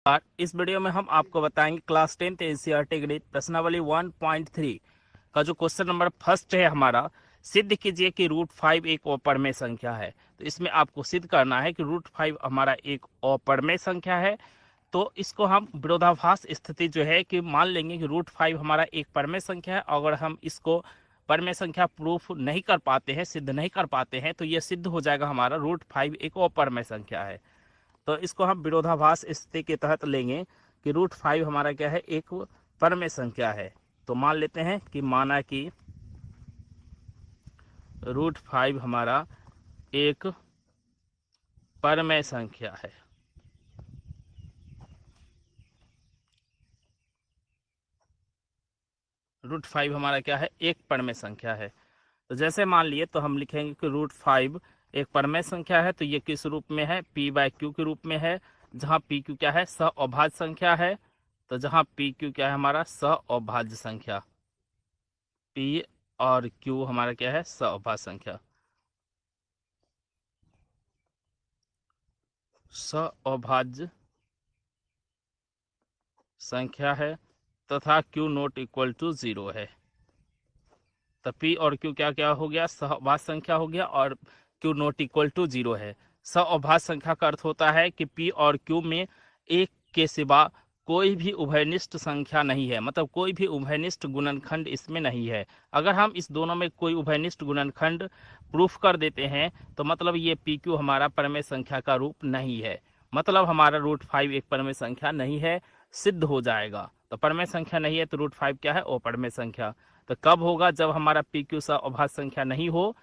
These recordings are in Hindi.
इस वीडियो में हम आपको बताएंगे क्लास 10th एनसीईआरटी गणित प्रश्नावली 1.3 का जो क्वेश्चन नंबर फर्स्ट है हमारा। सिद्ध कीजिए कि √5 एक अपरमेय संख्या है। तो इसमें आपको सिद्ध करना है कि √5 हमारा एक अपरमेय संख्या है। तो इसको हम विरोधाभास स्थिति जो है कि मान लेंगे कि √5 हमारा एक परमेय संख्या है। अगर हम इसको परमेय संख्या प्रूफ नहीं कर पाते हैं, सिद्ध नहीं कर पाते हैं, तो ये सिद्ध हो जाएगा हमारा √5 एक अपरमेय संख्या है। तो इसको हम विरोधाभास स्थिति के तहत लेंगे कि √5 हमारा क्या है, एक परमेय संख्या है। तो मान लेते हैं कि माना कि √5 हमारा एक परमेय संख्या है। √5 हमारा क्या है, एक परमेय संख्या है। तो जैसे मान लिए तो हम लिखेंगे कि √5 एक परमेय संख्या है। तो ये किस रूप में है, p/q के रूप में है, जहाँ pq क्या है, सअभाज्य संख्या है। तो जहाँ pq क्या है, हमारा सअभाज्य संख्या, p और q हमारा क्या है, सअभाज्य संख्या, सअभाज्य संख्या है तथा q नॉट इक्वल टू 0 है। तो p और q क्या क्या हो गया, सहभाज्य संख्या हो गया, और q नॉट इक्वल टू 0 है। सहभाज्य संख्या का अर्थ होता है कि p और q में एक के सिवा कोई भी उभयनिष्ठ संख्या नहीं है, मतलब कोई भी उभयनिष्ठ गुणनखंड इसमें नहीं है। अगर हम इस दोनों में कोई उभयनिष्ठ गुणनखंड प्रूफ कर देते हैं तो मतलब ये pq हमारा परमेय संख्या का रूप नहीं है, मतलब हमारा √5 एक परमेय संख्या नहीं है, सिद्ध हो जाएगा। तो परमेय संख्या नहीं है तो √5 क्या है, अपरमेय संख्या। तो कब होगा, जब हमारा pq सअभाज्य संख्या नहीं हो।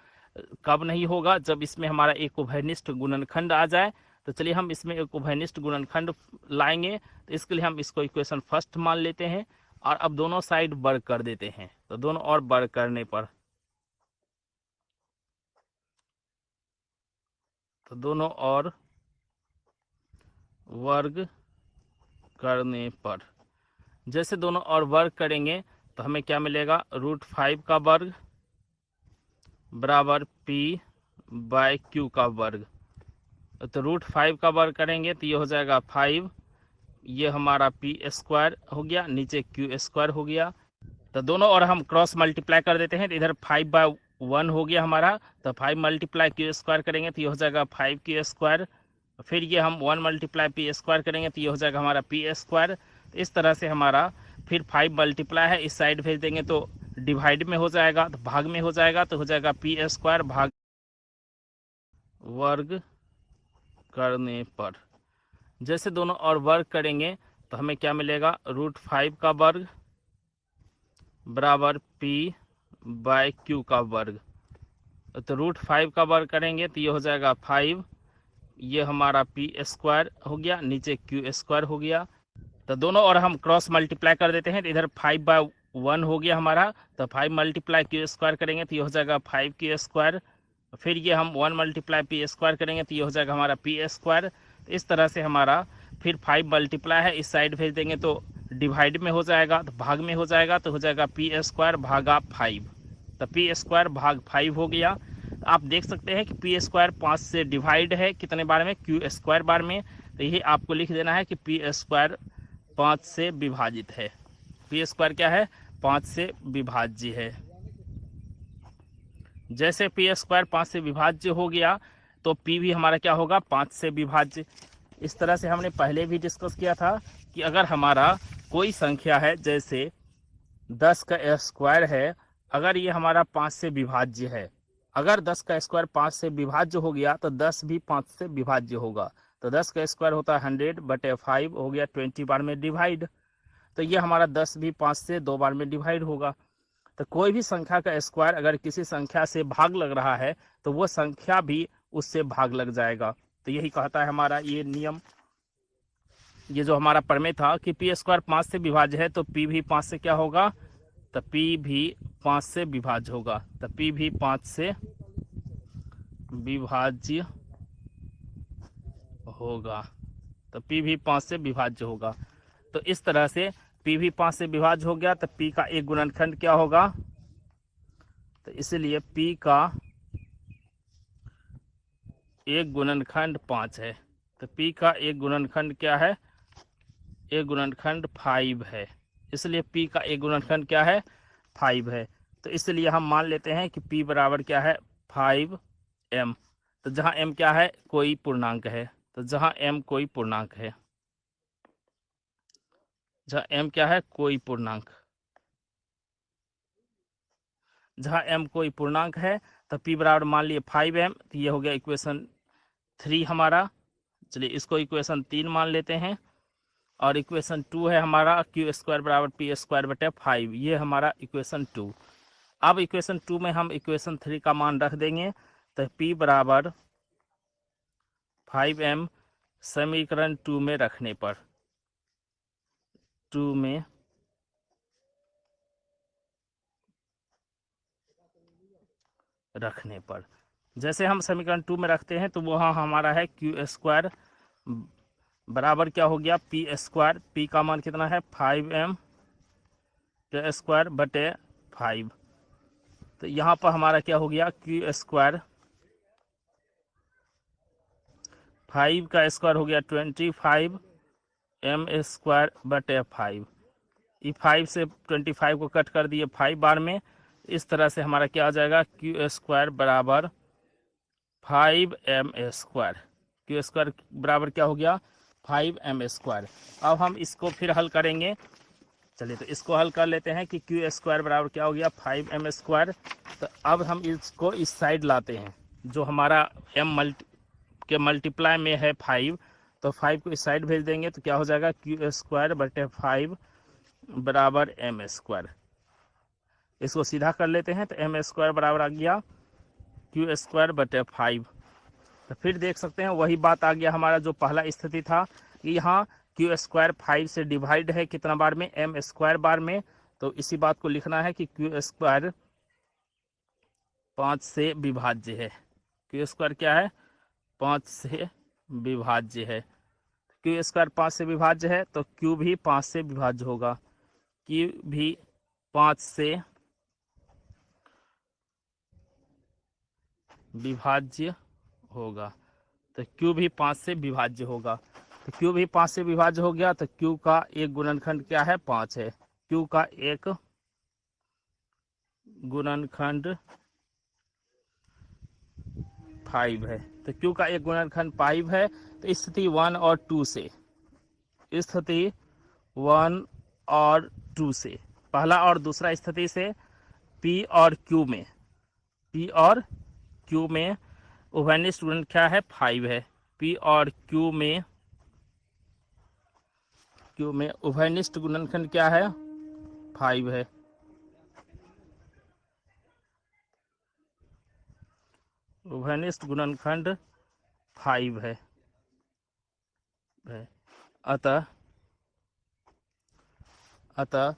कब नहीं होगा, जब इसमें हमारा एक उभयनिष्ठ गुणनखंड आ जाए। तो चलिए हम इसमें एक उभयनिष्ठ गुणनखंड लाएंगे। तो इसके लिए हम इसको इक्वेशन फर्स्ट मान लेते हैं और अब दोनों साइड वर्ग कर देते हैं। तो दोनों और वर्ग करने पर, तो दोनों और वर्ग करने पर, जैसे दोनों और वर्ग करेंगे तो हमें क्या मिलेगा, √5 का वर्ग बराबर p/q का वर्ग। तो √5 का वर्ग करेंगे तो ये हो जाएगा 5, ये हमारा p² हो गया, नीचे q² हो गया। तो दोनों और हम क्रॉस मल्टीप्लाई कर देते हैं। तो इधर 5/1 हो गया हमारा, तो 5 मल्टीप्लाई q² करेंगे तो ये हो जाएगा 5q²। फिर ये हम 1 मल्टीप्लाई p² करेंगे तो ये हो जाएगा हमारा p²। तो इस तरह से हमारा फिर 5 मल्टीप्लाई है, इस साइड भेज देंगे तो डिवाइड में हो जाएगा, तो भाग में हो जाएगा, तो हो जाएगा p² भाग वर्ग करने पर। जैसे दोनों और वर्ग करेंगे तो हमें क्या मिलेगा, √5 का वर्ग बराबर p/q का वर्ग। तो √5 का वर्ग करेंगे तो ये हो जाएगा 5, ये हमारा p² हो गया, नीचे q² हो गया। तो दोनों और हम क्रॉस मल्टीप्लाई कर देते हैं। तो इधर 5/1 हो गया हमारा, तो 5 मल्टीप्लाई q² करेंगे तो ये हो जाएगा 5q²। फिर ये हम 1 मल्टीप्लाई p² करेंगे तो ये हो जाएगा हमारा p²। तो इस तरह से हमारा फिर 5 मल्टीप्लाई है, इस साइड भेज देंगे तो डिवाइड में हो जाएगा, तो भाग में हो जाएगा, तो हो जाएगा p² भागा 5। तो p² भाग 5 हो गया। आप देख सकते हैं कि p² 5 से डिवाइड है कितने बार में, q² बार में। तो यही आपको लिख देना है कि p² 5 से विभाजित है। p² क्या है, 5 से विभाज्य है। जैसे p² 5 से विभाज्य हो गया तो p भी हमारा क्या होगा, 5 से विभाज्य। इस तरह से हमने पहले भी डिस्कस किया था कि अगर हमारा कोई संख्या है, जैसे 10 का स्क्वायर है, अगर ये हमारा 5 से विभाज्य है, अगर 10 का स्क्वायर 5 से विभाज्य हो गया तो 10 भी 5 से विभाज्य होगा। तो 10 का स्क्वायर होता है 100/5 हो गया, 20 बार में डिवाइड। तो ये हमारा 10 भी 5 से 2 बार में डिवाइड होगा। तो कोई भी संख्या का स्क्वायर अगर किसी संख्या से भाग लग रहा है तो वो संख्या भी उससे भाग लग जाएगा। तो यही कहता है हमारा ये नियम, ये जो हमारा प्रमेय था कि p² 5 से विभाज्य है तो p भी 5 से क्या होगा, तो p भी 5 से विभाज्य होगा। तो p भी 5 से विभाज्य होगा। तो p भी 5 से विभाज्य होगा। तो इस तरह से p भी 5 से विभाज्य हो गया। तो p का एक गुणनखंड क्या होगा, तो इसलिए p का एक गुणनखंड 5 है। तो p का एक गुणनखंड क्या है, एक गुणनखंड 5 है, इसलिए p का एक गुणनखंड क्या है 5 है। तो इसलिए हम मान लेते हैं कि p बराबर क्या है 5m। तो जहाँ m क्या है कोई पूर्णांक है, तो जहाँ m कोई पूर्णांक है, जहाँ m क्या है कोई पूर्णांक, जहाँ m कोई पूर्णांक है तो p बराबर मान लिए 5m। तो ये हो गया इक्वेशन 3 हमारा। चलिए इसको इक्वेशन 3 मान लेते हैं। और इक्वेशन 2 है हमारा क्यू स्क्वायर बराबर पी स्क्वायर बटे 5, ये हमारा इक्वेशन 2। अब इक्वेशन 2 में हम इक्वेशन 3 का मान रख देंगे, तो p बराबर 5m समीकरण 2 में रखने पर, 2 में रखने पर जैसे हम समीकरण 2 में रखते हैं तो वहाँ हमारा है क्यू स्क्वायर बराबर क्या हो गया पी स्क्वायर। पी का मान कितना है 5m के स्क्वायर बटे 5। तो यहाँ पर हमारा क्या हो गया क्यू स्क्वायर 5 का स्क्वायर हो गया 25m स्क्वायर बटे 5। ये 5 से 25 को कट कर दिए 5 बार में। इस तरह से हमारा क्या आ जाएगा क्यू स्क्वायर बराबर 5m स्क्वायर। क्यू स्क्वायर बराबर क्या हो गया 5m स्क्वायर। अब हम इसको फिर हल करेंगे। चलिए तो इसको हल कर लेते हैं कि क्यू स्क्वायर बराबर क्या हो गया 5m स्क्वायर। तो अब हम इसको इस साइड लाते हैं, जो हमारा m के मल्टीप्लाई में है 5, तो 5 को इस साइड भेज देंगे तो क्या हो जाएगा क्यू स्क्वायर बटे 5 बराबर m स्क्वायर। इसको सीधा कर लेते हैं तो m स्क्वायर बराबर आ गया क्यू स्क्वायर बटे 5। तो फिर देख सकते हैं वही बात आ गया हमारा जो पहला स्थिति था कि यहाँ क्यू स्क्वायर 5 से डिवाइड है कितना बार में m स्क्वायर बार में। तो इसी बात को लिखना है कि क्यू स्क्वायर 5 से विभाज्य है। क्यू स्क्वायर क्या है 5 से विभाज्य है। क्यू स्क्वायर 5 से विभाज्य है तो क्यू भी 5 से विभाज्य होगा, क्यू भी 5 से विभाज्य होगा। तो क्यू भी 5 से विभाज्य होगा। तो क्यू भी 5 से विभाज्य हो गया तो क्यू का एक गुणनखंड क्या है 5 है। क्यू का एक गुणनखंड 5 है। तो क्यू का एक गुणनखंड 5 है। तो स्थिति 1 और 2 से, स्थिति 1 और 2 से, पहला और दूसरा स्थिति से P और Q में, P और Q में उभयनिष्ठ गुणन क्या है 5 है। P और Q में उभयनिष्ठ गुणनखंड क्या है 5 है। उभयनिष्ठ गुणनखंड 5 है। अतः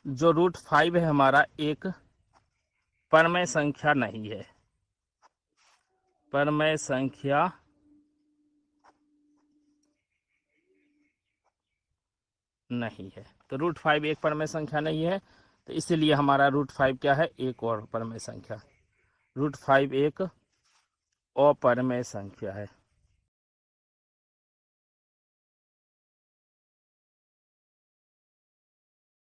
जो रूट 5 है हमारा एक परमेय संख्या नहीं है, परमेय संख्या नहीं है। तो रूट 5 एक परमेय संख्या नहीं है, तो इसीलिए हमारा रूट 5 क्या है एक और परमेय संख्या। रूट 5 एक अपरमेय संख्या है।